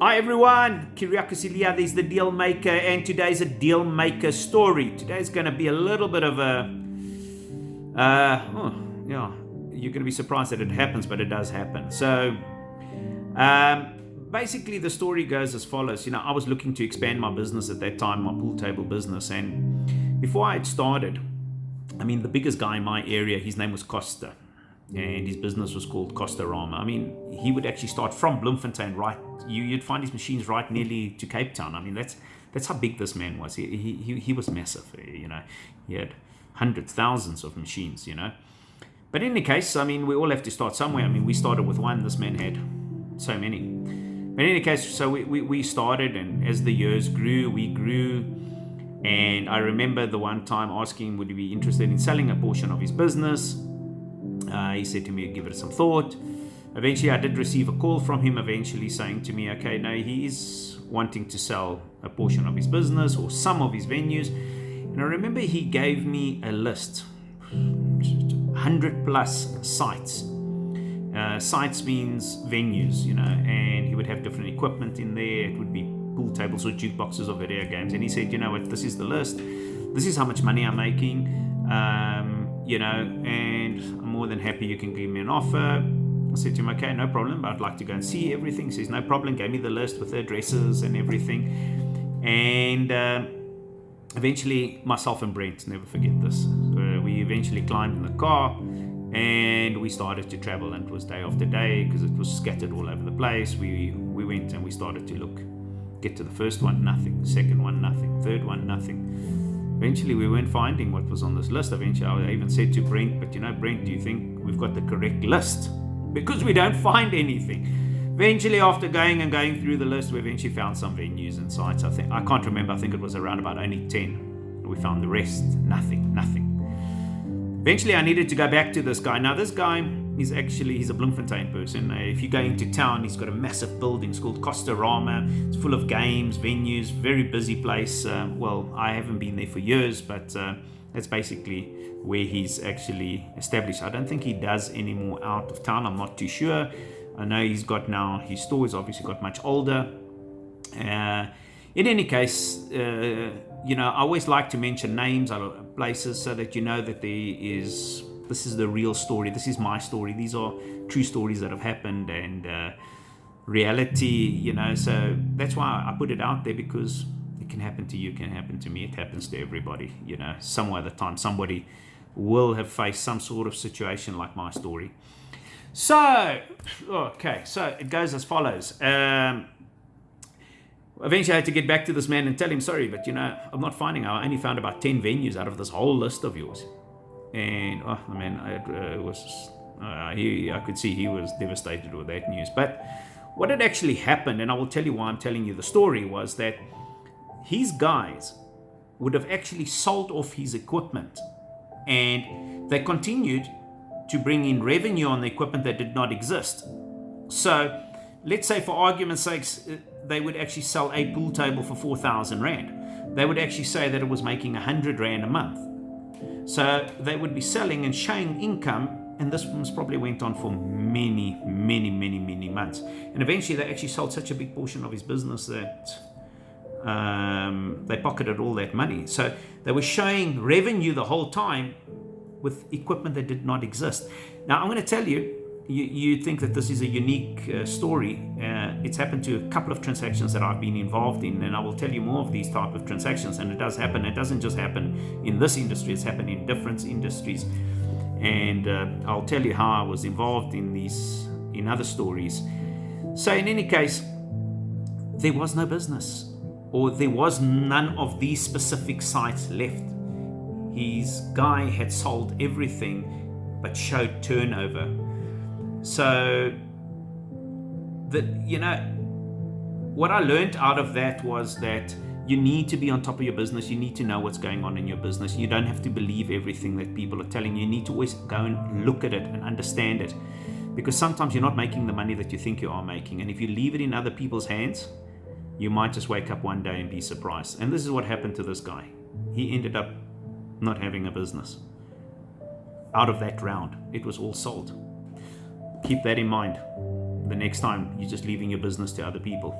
Hi everyone, Kyriacos Eliades, the deal maker, and today's a deal maker story. Today's going to be a little bit of a, you're going to be surprised that it happens, but it does happen. So, basically the story goes as follows. I was looking to expand my business at that time, my pool table business, and before I had started, the biggest guy in my area, his name was Costa, and his business was called Costarama. He would actually start from Bloemfontein, right? You'd find his machines right nearly to Cape Town. That's how big this man was. He was massive. He had hundreds, thousands of machines. But in any case, we all have to start somewhere. We started with one. This man had so many. But in any case, so we started, and as the years grew, we grew. And I remember the one time asking him, would he be interested in selling a portion of his business? He said to me, give it some thought. Eventually, I did receive a call from him saying to me, okay, no, he is wanting to sell a portion of his business or some of his venues. And I remember he gave me a list, 100 plus sites. Sites means venues, and he would have different equipment in there. It would be pool tables or jukeboxes or video games. And he said, you know what, this is the list. This is how much money I'm making. And I'm more than happy you can give me an offer. I said to him, okay, no problem, but I'd like to go and see everything. He says, no problem, gave me the list with the addresses and everything. And eventually, myself and Brent, never forget this, we eventually climbed in the car and we started to travel, and it was day after day because it was scattered all over the place. We went and we started to look, get to the first one, nothing, second one, nothing, third one, nothing. Eventually, we weren't finding what was on this list. Eventually, I even said to Brent, but Brent, do you think we've got the correct list? Because we don't find anything. Eventually, after going through the list, we eventually found some venues and sites. I can't remember. I think it was around about only 10. We found the rest. Nothing. Eventually, I needed to go back to this guy. Now, this guy he's a Bloemfontein person. If you go into town, he's got a massive building. It's called Costarama. It's full of games, venues, very busy place. I haven't been there for years, but that's basically where he's actually established. I don't think he does any more out of town. I'm not too sure. I know he's got now, his store is obviously got much older. In any case, I always like to mention names of places so that you know that this is the real story. This is my story. These are true stories that have happened, and reality, so that's why I put it out there, because it can happen to you, it can happen to me, it happens to everybody. Some other time somebody will have faced some sort of situation like my story. So it goes as follows. Eventually I had to get back to this man and tell him, sorry, but I'm not finding. I only found about 10 venues out of this whole list of yours. And I could see he was devastated with that news. But what had actually happened, and I will tell you why I'm telling you the story, was that his guys would have actually sold off his equipment, and they continued to bring in revenue on the equipment that did not exist. So let's say, for argument's sakes, they would actually sell a pool table for 4,000 Rand. They would actually say that it was making 100 Rand a month. So they would be selling and showing income, and this probably went on for many, many, many, many months. And eventually they actually sold such a big portion of his business that they pocketed all that money. So they were showing revenue the whole time with equipment that did not exist. Now, I'm going to tell you, you think that this is a unique story. It's happened to a couple of transactions that I've been involved in, and I will tell you more of these type of transactions. And it does happen. It doesn't just happen in this industry, it's happened in different industries. And I'll tell you how I was involved in other stories. So in any case, there was no business, or there was none of these specific sites left. His guy had sold everything but showed turnover. So what I learned out of that was that you need to be on top of your business. You need to know what's going on in your business. You don't have to believe everything that people are telling you. You need to always go and look at it and understand it, because sometimes you're not making the money that you think you are making. And if you leave it in other people's hands, you might just wake up one day and be surprised. And this is what happened to this guy. He ended up not having a business. Out of that round, it was all sold. Keep that in mind the next time you're just leaving your business to other people.